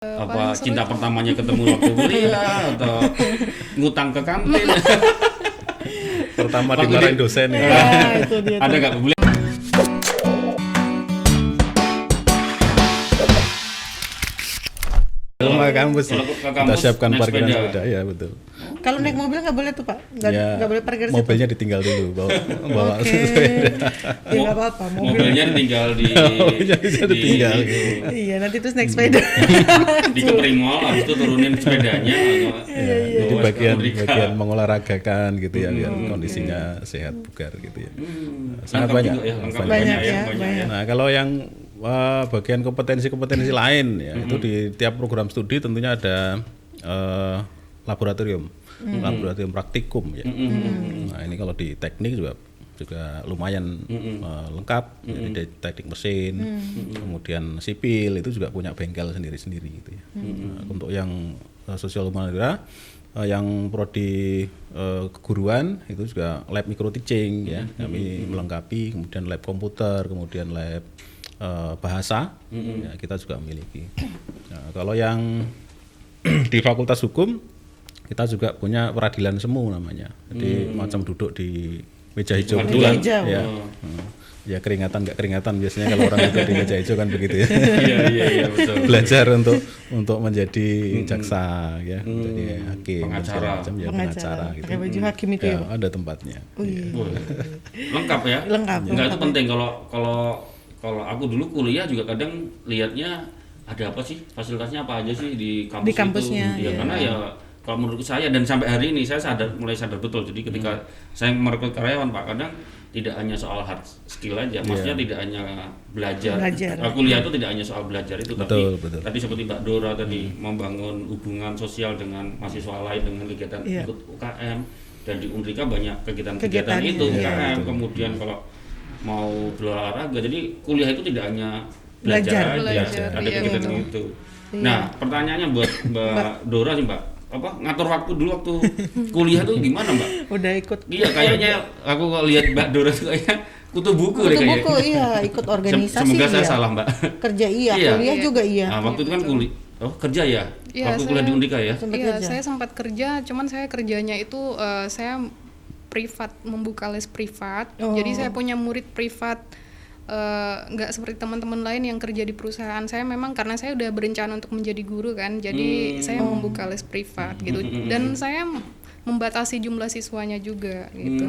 Apa cinta pertamanya ketemu waktu kuliah atau ngutang ke kantin? Pertama dimarahin dosen ya. Itu dia. Ada nggak boleh? Rumah kampus Kalau ya. ke Kita kampus siapkan naik parkiran sepeda. sepeda, ya betul. Kalau naik mobil nggak boleh tuh Pak, nggak boleh parkir situ. Mobilnya ditinggal dulu, bawa Oke. sepeda. Ya nggak apa-apa, Mobilnya tinggal di Mobilnya bisa ditinggal. Iya nanti terus naik sepeda. di Keprimol, habis itu turunin sepedanya. Jadi bagian mengolahragakan gitu ya, biar kondisinya sehat bugar gitu ya. Sangat Lengkap banyak. juga ya, lengkap Banyak ya, ya, banyak ya. Nah, kalau yang bagian kompetensi-kompetensi lain ya, itu di tiap program studi tentunya ada laboratorium praktikum ya. Nah, ini kalau di teknik juga lumayan lengkap. Jadi di teknik mesin, kemudian sipil itu juga punya bengkel sendiri-sendiri gitu ya. Nah, untuk yang sosial humaniora, yang prodi keguruan itu juga lab micro teaching ya, kami melengkapi, kemudian lab komputer, kemudian lab bahasa, ya, kita juga memiliki. Nah, kalau yang di Fakultas Hukum kita juga punya peradilan semu namanya. Jadi macam duduk di meja hijau betulan. Ya. Ya keringatan nggak keringatan biasanya kalau orang duduk di meja hijau kan begitu ya. Iya betul. Belajar untuk menjadi jaksa ya, menjadi hakim, Pengacara. macam ya pengacara gitu. Pakai baju hakim itu Ya, ya. ada tempatnya. Oh, iya. Lengkap ya. Lengkap. Enggak, itu penting. Kalau aku dulu kuliah juga kadang lihatnya ada apa sih, fasilitasnya apa aja sih di kampus Di kampusnya, itu. Ya, iya. karena ya kalau menurut saya dan sampai hari ini saya mulai sadar betul. Jadi ketika saya merekrut karyawan Pak, kadang tidak hanya soal hard skill aja, maksudnya tidak hanya belajar. Kuliah itu tidak hanya soal belajar itu, Betul. tadi seperti Mbak Dora tadi membangun hubungan sosial dengan mahasiswa lain dengan kegiatan ikut UKM, dan di Unrika banyak kegiatan itu UKM. Kemudian kalau mau berolahraga, jadi kuliah itu tidak hanya belajar aja, ada kegiatan itu. Nah, pertanyaannya buat Mbak Dora sih Mbak, apa ngatur waktu dulu waktu kuliah tuh gimana Mbak? Udah ikut. Iya, kayaknya aku kalau lihat Mbak Dora tuh kayaknya kutu buku deh kayaknya. Buku iya, ikut organisasi. Semoga saya iya. salah Mbak. Kerja iya, kuliah juga iya. Nah, waktu itu kan kuliah, kerja ya? Iya, waktu kuliah di Undika ya? Iya, saya sempat kerja, cuman saya kerjanya itu saya privat, membuka les privat. Jadi saya punya murid privat, nggak seperti teman-teman lain yang kerja di perusahaan. Saya memang karena saya udah berencana untuk menjadi guru kan, jadi saya membuka les privat gitu. Dan saya membatasi jumlah siswanya juga gitu.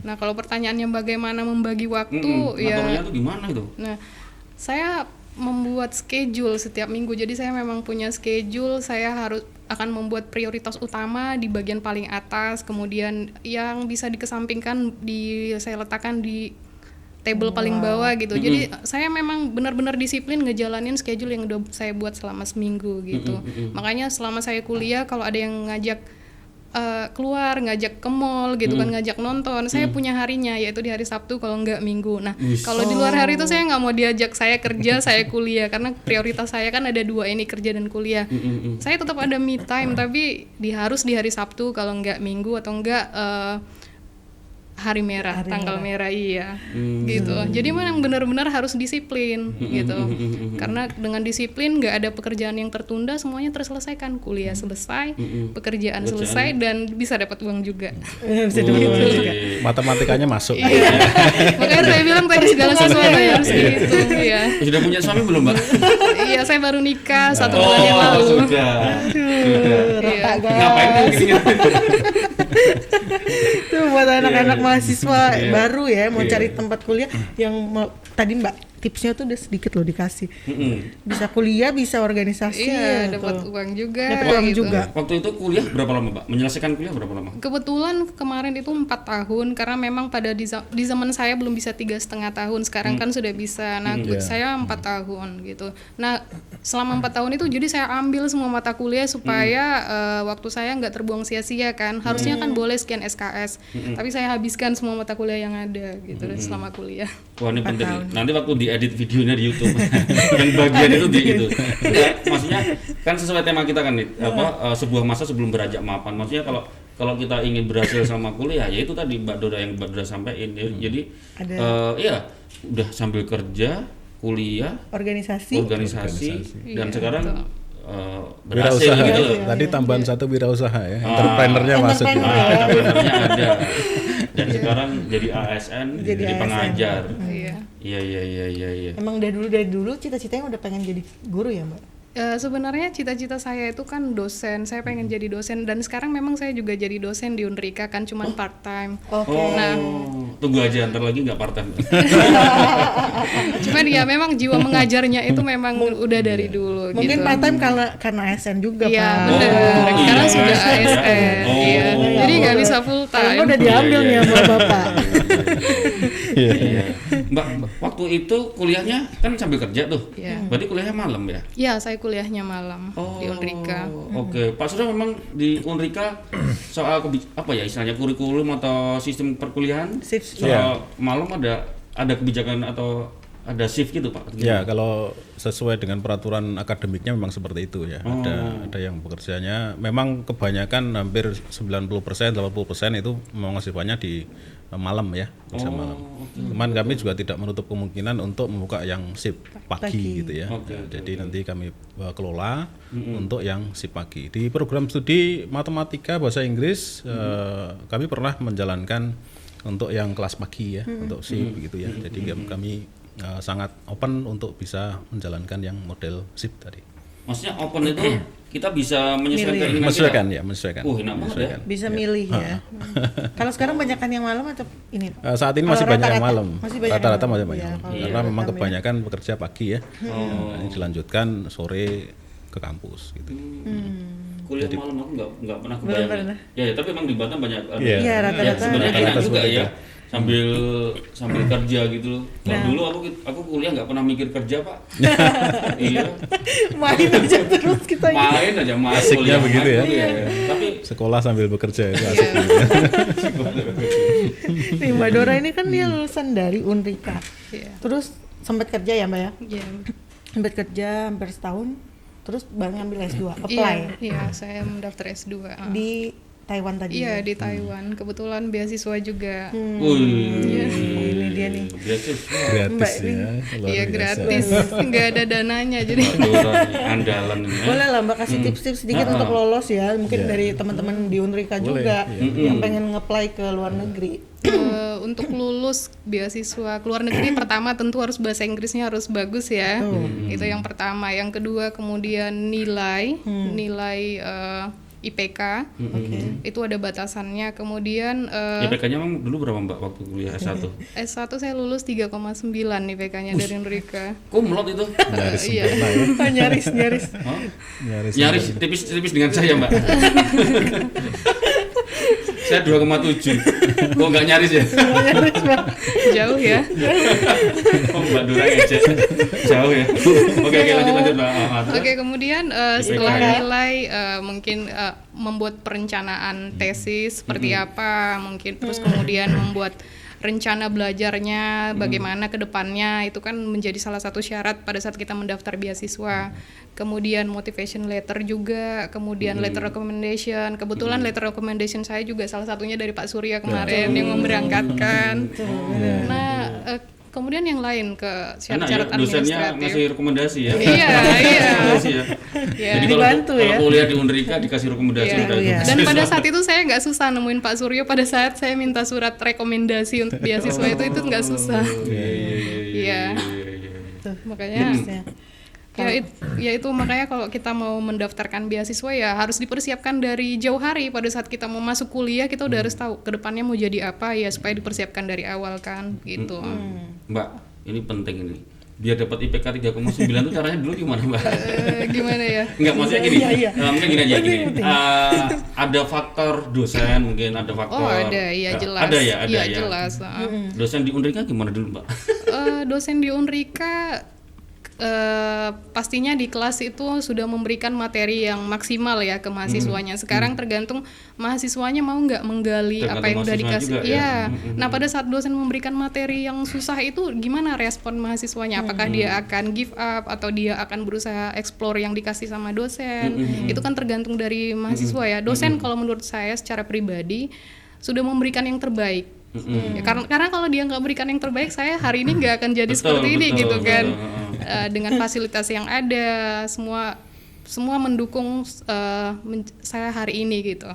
Nah, kalau pertanyaannya bagaimana membagi waktu, ngaturnya tuh gimana itu? Nah, saya membuat schedule setiap minggu. Jadi saya memang punya schedule, saya akan membuat prioritas utama di bagian paling atas, kemudian yang bisa dikesampingkan saya letakkan di table paling bawah gitu. Jadi saya memang benar-benar disiplin ngejalanin schedule yang udah saya buat selama seminggu gitu. Makanya selama saya kuliah kalau ada yang ngajak keluar, ngajak ke mall gitu kan, ngajak nonton, saya punya harinya, yaitu di hari Sabtu kalau enggak Minggu. Nah, kalau di luar hari itu saya nggak mau diajak, saya kerja, saya kuliah, karena prioritas saya kan ada dua ini, kerja dan kuliah. Saya tetap ada me time, tapi harus di hari Sabtu kalau enggak Minggu, atau enggak hari merah, tanggal merah, iya, gitu. Jadi memang benar-benar harus disiplin, gitu. Karena dengan disiplin nggak ada pekerjaan yang tertunda, semuanya terselesaikan. Kuliah selesai, pekerjaan selesai, dan bisa dapat uang juga. Bisa dapat uang juga. Matematikanya masuk. Iya. Makanya saya bilang tadi segala sesuatu harus dihitung, ya. Sudah punya suami belum Mbak? Iya, saya baru nikah 1 bulan yang lalu. Sudah. Rata Ngapain tuh gini? Itu buat anak-anak mahasiswa baru ya, mau cari tempat kuliah yang tadi Mbak tipsnya tuh udah sedikit loh dikasih. Bisa kuliah, bisa organisasi. Iya, dapat uang juga. Dapat uang gitu. juga. Waktu itu kuliah berapa lama Mbak? Menyelesaikan kuliah berapa lama? Kebetulan kemarin itu 4 tahun, karena memang pada di zaman saya belum bisa 3,5 tahun. Sekarang kan sudah bisa. Nah, saya 4 tahun gitu. Nah, selama 4 tahun itu jadi saya ambil semua mata kuliah supaya waktu saya nggak terbuang sia-sia kan. Harusnya kan boleh sekian SKS, tapi saya habiskan semua mata kuliah yang ada gitu selama kuliah. Wah, ini penting. Nanti waktu diedit videonya di YouTube yang bagian itu itu. Maksudnya kan sesuai tema kita kan nih, sebuah masa sebelum beranjak mapan. Maksudnya kalau kita ingin berhasil sama kuliah, ya itu tadi Mbak Dora yang Mbak Dora sampaikan. Jadi iya, udah sambil kerja, kuliah, organisasi. Dan sekarang berhasil wirausaha gitu loh. tadi tambahan satu wirausaha ya, entrepreneurnya masuk gitu. Entrepreneurnya ada. Dan sekarang jadi ASN, jadi ASN. pengajar. Iya. Iya. Emang dari dulu cita-citanya udah pengen jadi guru ya Mbak? Sebenarnya cita-cita saya itu kan dosen, saya pengen jadi dosen dan sekarang memang saya juga jadi dosen di Unrika kan cuman part time. Oke. Nah, Tunggu aja, ntar lagi nggak part time. cuman ya memang jiwa mengajarnya itu memang udah dari dulu. Mungkin gitu. part time karena ASN juga Iya Pak. benar, Oh, karena iya. sudah ASN, Oh. iya. Jadi nggak bisa full Karena time. udah diambil Iya, nih iya. sama Bapak. Iya. Mbak, waktu itu kuliahnya kan sambil kerja tuh. Iya. Berarti kuliahnya malam ya? Ya, saya kuliahnya malam di Unrika. Oke, Pak Surya memang di Unrika soal apa ya istilahnya kurikulum atau sistem perkuliahan Shift. soal malam ada kebijakan atau ada shift gitu Pak? Ya, kalau sesuai dengan peraturan akademiknya memang seperti itu ya. Ada yang bekerjanya memang kebanyakan hampir 90%, 80% itu memang wasifannya di malam ya, bisa malam. Cuman kami juga tidak menutup kemungkinan untuk membuka yang shift pagi gitu ya. Jadi nanti kami kelola untuk yang shift pagi. Di program studi matematika bahasa Inggris kami pernah menjalankan untuk yang kelas pagi ya, untuk shift gitu ya. Jadi kami sangat open untuk bisa menjalankan yang model shift tadi. Maksudnya open itu kita bisa menyesuaikan keinginan Menyesuaikan kita? ya, menyesuaikan. Enak banget ya. Bisa milih ya. Kalau sekarang banyakan yang malam atau ini? Saat ini Kalau masih banyak yang rata-rata? malam. Masih banyak Rata-rata yang masih malam. banyak. Iya, kalau Karena rata-rata memang ya. kebanyakan bekerja pagi ya. Ini dilanjutkan sore ke kampus gitu. Kuliah malam aku nggak pernah Belum kebayang. pernah. Ya, tapi emang di Batam banyak. Iya. Iya, rata-rata. Sebenarnya enak Rata-rata juga seperti ya. itu. Sambil kerja gitu loh. Kalau dulu aku kuliah nggak pernah mikir kerja Pak. Iya. Main aja terus kita ini. Main aja mas. Asiknya begitu ya. Tapi Sekolah sambil bekerja itu asik. Nih Mbak Dora ini kan dia lulusan dari Unrika. Iya. Terus sempat kerja ya Mbak ya? Iya. Sempat kerja hampir setahun. Terus baru ngambil S2, Iya, apply iya, saya mendaftar S2. di Taiwan tadi. Iya, di Taiwan. Kebetulan beasiswa juga. Ini dia nih. Gratis Mbak, ya. luar Iya, biasa. gratis. Nggak ada dananya jadi. Andalan ini. Boleh lah Mbak kasih tips-tips sedikit untuk lolos ya. Mungkin dari teman-teman di Unrika juga yang pengen nge-apply ke luar negeri. Untuk lulus beasiswa ke luar negeri pertama tentu harus bahasa Inggrisnya harus bagus ya. Itu yang pertama. Yang kedua kemudian nilai IPK. Itu ada batasannya. Kemudian IPK-nya emang dulu berapa Mbak waktu kuliah S1? S1 saya lulus 3,9 IPK-nya dari Unrika. Kumlot itu. Nyaris Iya. sempurna ya. Nyaris. Hah? Nyaris. Tipis dengan saya Mbak. Saya 2,7. Kok nggak nyaris ya? Nyaris Mbak. Jauh ya. Oh Mbak Dura ngecek. Jauh ya. Oke lanjut Mbak. Oke, kemudian setelah nilai mungkin membuat perencanaan tesis seperti apa, mungkin terus kemudian membuat rencana belajarnya bagaimana ke depannya, itu kan menjadi salah satu syarat pada saat kita mendaftar beasiswa. Kemudian motivation letter juga, kemudian letter recommendation. Kebetulan letter recommendation saya juga salah satunya dari Pak Surya kemarin yang memberangkatkan. Nah, kemudian yang lain ke syarat-syarat Enak ya, dosennya administratif. ngasih rekomendasi ya. Iya. Rekomendasi ya. Ya. Jadi Dibantu kalau ya. kuliah di Unrika dikasih rekomendasi Iya. udah itu. Dan pada saat itu saya nggak susah nemuin Pak Suryo. Pada saat saya minta surat rekomendasi untuk beasiswa itu nggak susah. Iya. Makanya ya itu makanya kalau kita mau mendaftarkan beasiswa ya harus dipersiapkan dari jauh hari. Pada saat kita mau masuk kuliah kita udah harus tahu kedepannya mau jadi apa ya, supaya dipersiapkan dari awal kan gitu. Mbak, ini penting ini. Biar dapat IPK 3,9 itu caranya dulu gimana Mbak? Gimana ya? Enggak, maksudnya gini. Iya. Mungkin gini aja gini. Ada faktor dosen, mungkin ada faktor. Oh ada, ya jelas. Ada ya, ada ya. ya. Jelas. Dosen di Unrika gimana dulu Mbak? Dosen di Unrika pastinya di kelas itu sudah memberikan materi yang maksimal ya ke mahasiswanya. Sekarang tergantung mahasiswanya mau nggak menggali Tergantung apa yang udah mahasiswa dikasih. juga ya. Nah pada saat dosen memberikan materi yang susah itu gimana respon mahasiswanya? Apakah dia akan give up atau dia akan berusaha explore yang dikasih sama dosen? Itu kan tergantung dari mahasiswa ya. Dosen kalau menurut saya secara pribadi sudah memberikan yang terbaik. Ya, karena kalau dia nggak berikan yang terbaik, saya hari ini nggak akan jadi seperti ini gitu kan. Dengan fasilitas yang ada, semua semua mendukung saya hari ini gitu.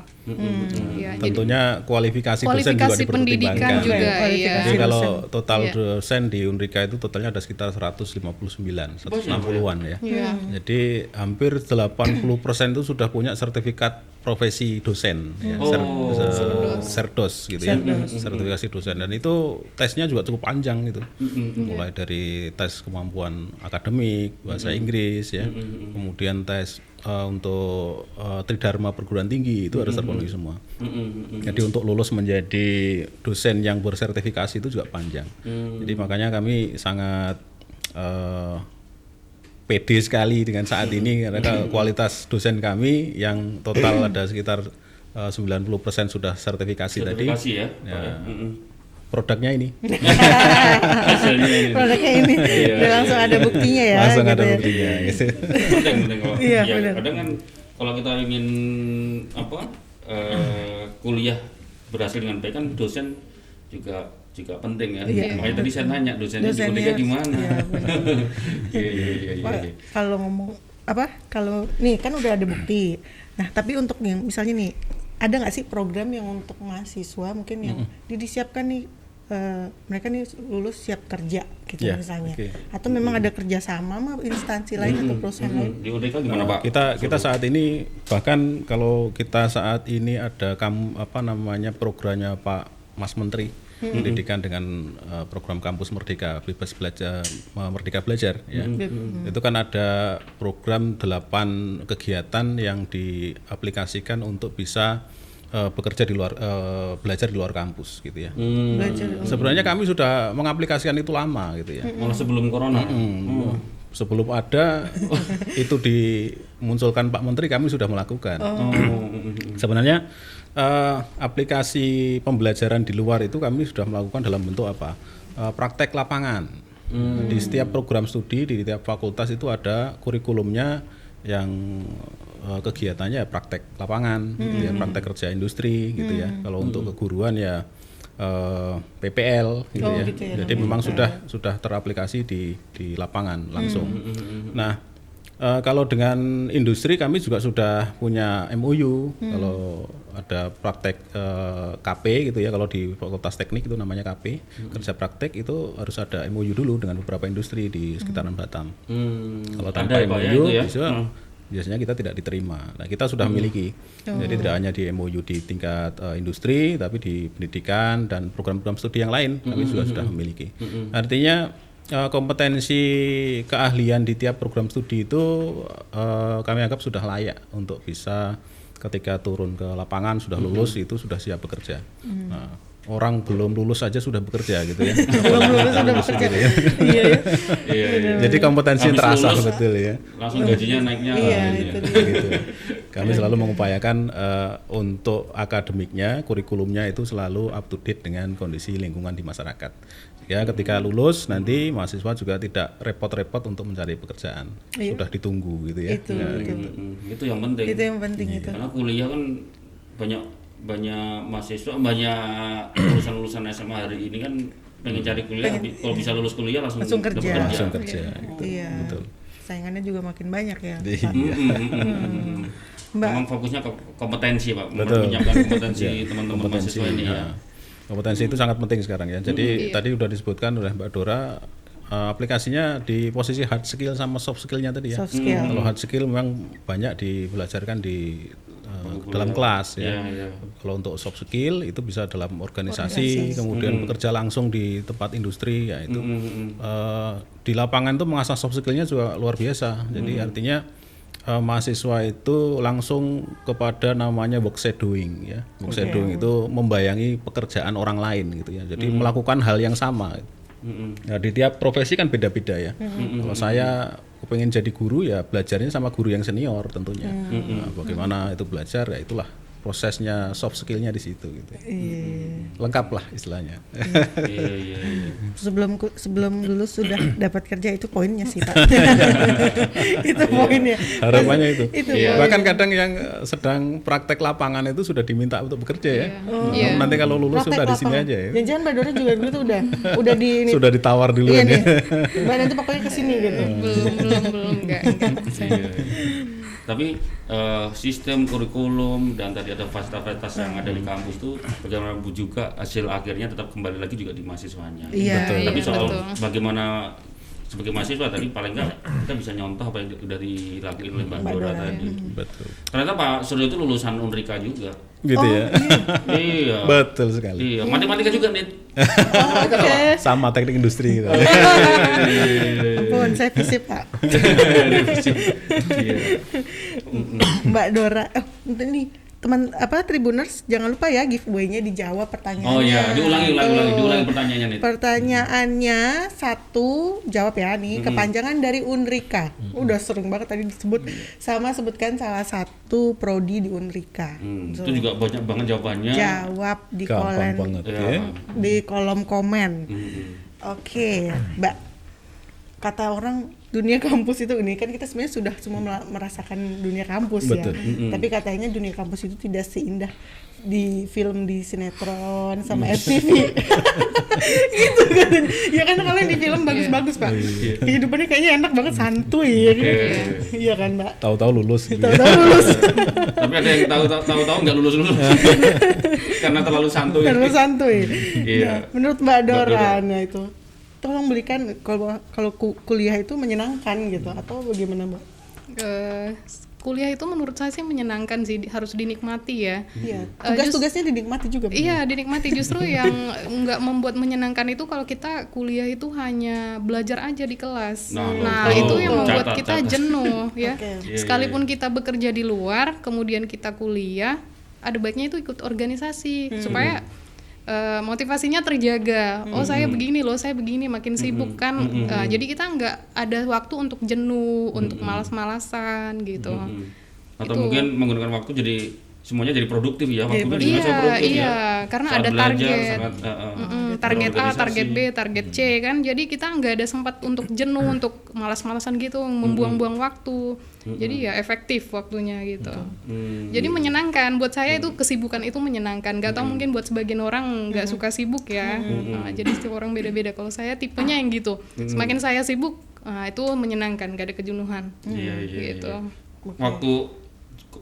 Ya, tentunya kualifikasi dosen juga pendidikan dipertimbangkan. juga. Ya. Jadi kalau total Iya. dosen di Unrika itu totalnya ada sekitar 159, 160-an ya. Jadi hampir 80% itu sudah punya sertifikat profesi dosen, ya. Serdos gitu ya, sertifikasi dosen. Dan itu tesnya juga cukup panjang gitu, mulai dari tes kemampuan akademik, bahasa Inggris ya, kemudian tes untuk tridharma perguruan tinggi itu harus terpenuhi semua. Jadi untuk lulus menjadi dosen yang bersertifikasi itu juga panjang. Jadi makanya kami sangat pede sekali dengan saat ini karena kualitas dosen kami yang total ada sekitar 90% sudah sertifikasi tadi. Ya. Produknya ini. Hasilnya ini. Produknya ini. Udah langsung ada buktinya ya. Langsung gitu ada ya. buktinya. Penting kalau Iya, ya, benar. kadang kan kalau kita ingin kuliah berhasil dengan baik kan dosen juga penting ya. Makanya tadi saya nanya dosennya di Unrika gimana. Iya. Kalau ngomong kalau nih kan udah ada bukti. Nah, tapi untuk yang misalnya nih ada nggak sih program yang untuk mahasiswa mungkin yang disiapkan nih mereka nih lulus siap kerja gitu misalnya, atau memang ada kerjasama sama instansi lain atau perusahaan lain? Di Unrika gimana Pak? Kita saat ini bahkan kalau kita saat ini ada programnya Pak Mas Menteri Pendidikan dengan program Kampus Merdeka Bebas Belajar Merdeka Belajar ya. Itu kan ada program 8 kegiatan yang diaplikasikan untuk bisa bekerja di luar belajar di luar kampus gitu ya. Sebenarnya kami sudah mengaplikasikan itu lama gitu ya. Malah sebelum corona. Sebelum ada itu dimunculkan Pak Menteri kami sudah melakukan. Sebenarnya aplikasi pembelajaran di luar itu kami sudah melakukan dalam bentuk praktek lapangan. Di setiap program studi di setiap fakultas itu ada kurikulumnya yang kegiatannya praktek lapangan, gitu ya, praktek kerja industri gitu ya. Kalau untuk keguruan ya PPL gitu ya. Gitu ya. Jadi memang sudah teraplikasi di lapangan langsung. Nah, kalau dengan industri kami juga sudah punya MOU. Kalau ada praktek KP gitu ya, kalau di Fakultas Teknik itu namanya KP, kerja praktek itu harus ada MOU dulu dengan beberapa industri di sekitaran Batam. Kalau tanpa MOU biasanya kita tidak diterima. Nah, kita sudah memiliki. Jadi tidak hanya di MOU di tingkat industri, tapi di pendidikan dan program-program studi yang lain kami juga sudah memiliki. Artinya kompetensi keahlian di tiap program studi itu kami anggap sudah layak untuk bisa ketika turun ke lapangan sudah lulus itu sudah siap bekerja. Nah, orang belum lulus saja sudah bekerja gitu ya. Belum lulus sudah bekerja. Iya. Jadi kompetensi terasa betul ya. Langsung gajinya naiknya. Itu gitu. Kami selalu mengupayakan untuk akademiknya, kurikulumnya itu selalu up to date dengan kondisi lingkungan di masyarakat. Ya, ketika lulus nanti mahasiswa juga tidak repot-repot untuk mencari pekerjaan. Sudah ditunggu gitu ya. Itu yang penting. Itu yang penting itu. Karena kuliah kan banyak mahasiswa, banyak lulusan SMA hari ini kan pengen cari kuliah, kalau bisa lulus kuliah langsung kerja. Langsung kerja. Iya. Betul. Saingannya juga makin banyak ya. Mbak. Memang fokusnya ke kompetensi Pak, menyiapkan kompetensi teman-teman mahasiswa ini ya. Kompetensi itu sangat penting sekarang ya. Jadi tadi sudah disebutkan oleh Mbak Dora, aplikasinya di posisi hard skill sama soft skill-nya tadi ya. Soft skill. Kalau hard skill memang banyak dibelajarkan di dalam kelas ya. Kalau untuk soft skill itu bisa dalam organisasi. Kemudian bekerja langsung di tempat industri ya itu. Di lapangan itu mengasah soft skill-nya juga luar biasa. Jadi artinya mahasiswa itu langsung kepada namanya work shadowing ya. Work shadowing itu membayangi pekerjaan orang lain gitu ya. Jadi melakukan hal yang sama. Nah, di tiap profesi kan beda-beda ya. Kalau saya pengen jadi guru ya belajarnya sama guru yang senior tentunya. Nah, bagaimana itu belajar ya itulah prosesnya, soft skill-nya di situ gitu. Lengkap lah istilahnya. Sebelum lulus sudah dapat kerja itu poinnya sih Pak. Itu poinnya. Harapannya itu. Bahkan poin. kadang yang sedang praktek lapangan itu sudah diminta untuk bekerja ya. Nanti kalau lulus Praktek sudah di sini lapangan. aja ya. Jangan Mbak Dora juga dulu tuh udah di ini. Sudah ditawar dulu Iya ya. nih. Mbak nanti pokoknya kesini gitu. Belum enggak. Tapi sistem kurikulum dan tadi ada fasilitas yang ada di kampus tuh bagaimanapun juga hasil akhirnya tetap kembali lagi juga di mahasiswanya. Iya, Betul. Tapi soal betul. bagaimana sebagai mahasiswa tadi paling nggak kita bisa nyontoh apa yang sudah dilakukan oleh Mbak Dora tadi. Betul. Ternyata Pak Suryo itu lulusan Unrika juga. Gitu ya. Iya. Betul sekali. Iya, matematika juga nih. Oke. Sama teknik industri gitu. Ampun, saya fisip Pak. Iya. Mbak Dora, ini teman Tribuners jangan lupa ya giveaway-nya dijawab pertanyaannya. Oh iya, diulangi pertanyaannya nih. Pertanyaannya satu, jawab ya nih, kepanjangan dari Unrika. Udah sering banget tadi disebut, sama sebutkan salah satu prodi di Unrika. Itu juga banyak banget jawabannya. Jawab di Gampang banget ya. di kolom komen. Oke, Mbak. Kata orang dunia kampus itu ini kan kita sebenarnya sudah semua merasakan dunia kampus. Betul. Ya. Tapi katanya dunia kampus itu tidak seindah di film, di sinetron sama FTV. Gitu kan. Ya kan kalau di film bagus-bagus, Pak. Kehidupannya kayaknya enak banget, santuy ya. Iya kan, Mbak? Tahu-tahu lulus gitu. Tahu-tahu lulus. Tapi ada yang tahu-tahu nggak lulus karena terlalu santuy. Terlalu santuy. Iya. Nah, menurut Mbak Dora, Dora. nah itu tolong berikan kalau kuliah itu menyenangkan gitu atau bagaimana, Mbak? Kuliah itu menurut saya sih menyenangkan sih, harus dinikmati ya. Iya. Tugas-tugasnya dinikmati juga. Iya, dinikmati. Justru yang nggak membuat menyenangkan itu kalau kita kuliah itu hanya belajar aja di kelas. Nah, itu yang membuat kita jenuh ya. Oke. Sekalipun kita bekerja di luar, kemudian kita kuliah, ada baiknya itu ikut organisasi supaya motivasinya terjaga. Oh, saya begini loh, saya begini, makin sibuk kan. Jadi kita nggak ada waktu untuk jenuh, untuk malas-malasan gitu. Atau Itu. mungkin menggunakan waktu jadi semuanya jadi produktif ya, waktunya juga sangat produktif ya. Karena Saat ada belajar, target. sangat, Target A, berorganisasi. target B, target C kan. Jadi kita nggak ada sempat untuk jenuh, untuk malas-malasan gitu, membuang-buang waktu. Jadi ya efektif waktunya gitu. Jadi menyenangkan buat saya itu, kesibukan itu menyenangkan. Gak tau mungkin buat sebagian orang nggak suka sibuk ya. Nah, jadi setiap orang beda-beda. Kalau saya tipenya yang gitu. Semakin saya sibuk, itu menyenangkan, gak ada kejenuhan. Iya, gitu. Waktu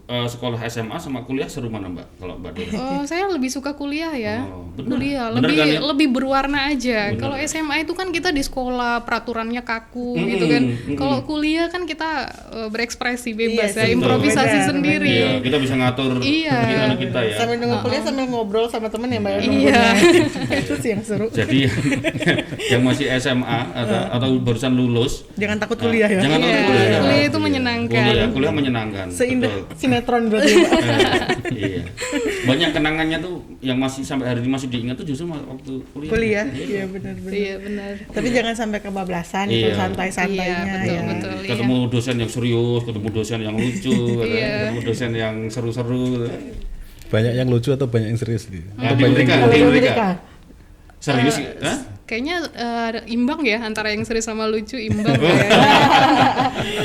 sekolah SMA sama kuliah seru mana Mbak kalau Mbak Dora? Saya lebih suka kuliah ya. Oh, bener. Kuliah Bener kan ya? lebih berwarna aja. Kalau SMA itu kan kita di sekolah peraturannya kaku gitu kan. Kalau kuliah kan kita berekspresi bebas Iya, ya, improvisasi benar, sendiri. Iya, kita bisa ngatur pikiran kita ya. Sambil nunggu kuliah sambil ngobrol sama temen ya, Mbak. Iya. Itu sih yang seru. Jadi yang masih SMA atau barusan lulus, Jangan takut kuliah ya. jangan takut Iya, kuliah. kuliah itu menyenangkan. Kuliah menyenangkan. Seindah betul. sinetron berarti, Mbak. Iya. Banyak kenangannya tuh yang masih sampai hari ini masih diingat tuh justru waktu kuliah. Kuliah. Iya, benar-benar. Iya benar. Tapi jangan sampai kebablasan itu, Iya. santai-santainya Iya, betul, ya. betul. Ketemu dosen yang serius, ketemu dosen yang lucu, ketemu dosen yang seru-seru. Banyak yang lucu atau banyak yang serius gitu. Nah, di Unrika, Kalau di yang Unrika. mereka, Serius hah? Kayaknya imbang ya, antara yang serius sama lucu, imbang ya.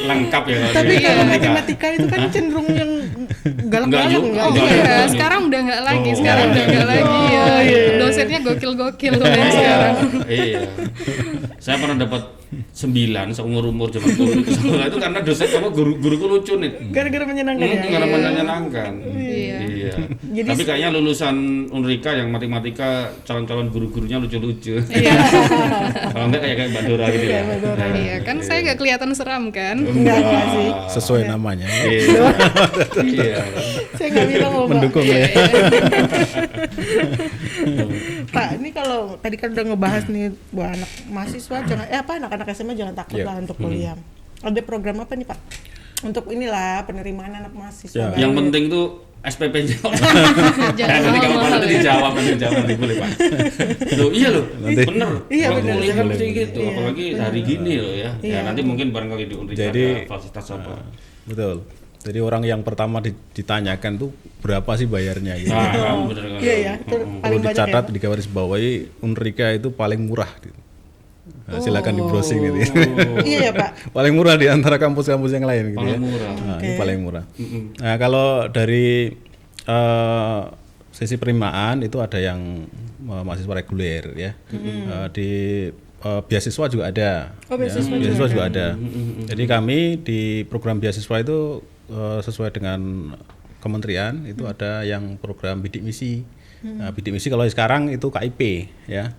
Lengkap ya. tapi di kalau Unrika. matematika itu kan cenderung yang galak-galak Enggak, enggak? Oh Enggak, iya, enggak. sekarang udah nggak lagi. Oh. Sekarang udah nggak lagi ya. iya. Dosennya gokil-gokil loh yang sekarang. Iya. Saya pernah dapat 9 seumur-umur zaman kuliah itu karena dosen guruku lucu nih. Gara-gara menyenangkan ya. Karena menyenangkan. Iya. Iya. Jadi Tapi kayaknya lulusan Unrika yang matematika calon-calon guru-gurunya lucu-lucu. Iya. Kalau enggak kayak Mbak Dora gitu ya. Mbak Dora. Iya, kan saya nggak kelihatan seram kan. Enggak sih. Sesuai namanya. Iya. Iya. Saya nggak bilang loh, Mbak. Mendukung ya. Pak, ini kalau tadi kan udah ngebahas nih buat anak mahasiswa jangan anak-anak SMA jangan takut Iya. lah untuk kuliah. Ada program apa nih, Pak? Untuk inilah penerimaan anak mahasiswa. Ya. baru. Yang penting tuh SPP jawab. Jangan Nanti kalau mahal-mahal nanti ya. dijawab nanti boleh Pak. Loh, iya loh. Nanti. Bener. Iya, Kalau bener. kuliah kan mesti gitu, Iya, apalagi hari gini loh ya. Iya. Ya nanti mungkin barangkali di Unrika Jadi- ada fasilitas apa. Betul. Jadi orang yang pertama ditanyakan tuh berapa sih bayarnya gitu. Nah, bener kan. Iya ya, itu Perlu paling banyak ya. dicatat di garis bawahi Unrika itu paling murah gitu. Nah, silakan di browsing gitu. Iya ya, Pak. Paling murah di antara kampus-kampus yang lain gitu Paling ya. murah. Nah, Oke. ini paling murah. Nah, kalau dari sisi penerimaan itu ada yang mahasiswa reguler ya. Di beasiswa juga ada. Oh, beasiswa beasiswa juga ada. Jadi kami di program beasiswa itu sesuai dengan kementerian itu ada yang program bidik misi. Nah, bidik misi kalau sekarang itu KIP ya.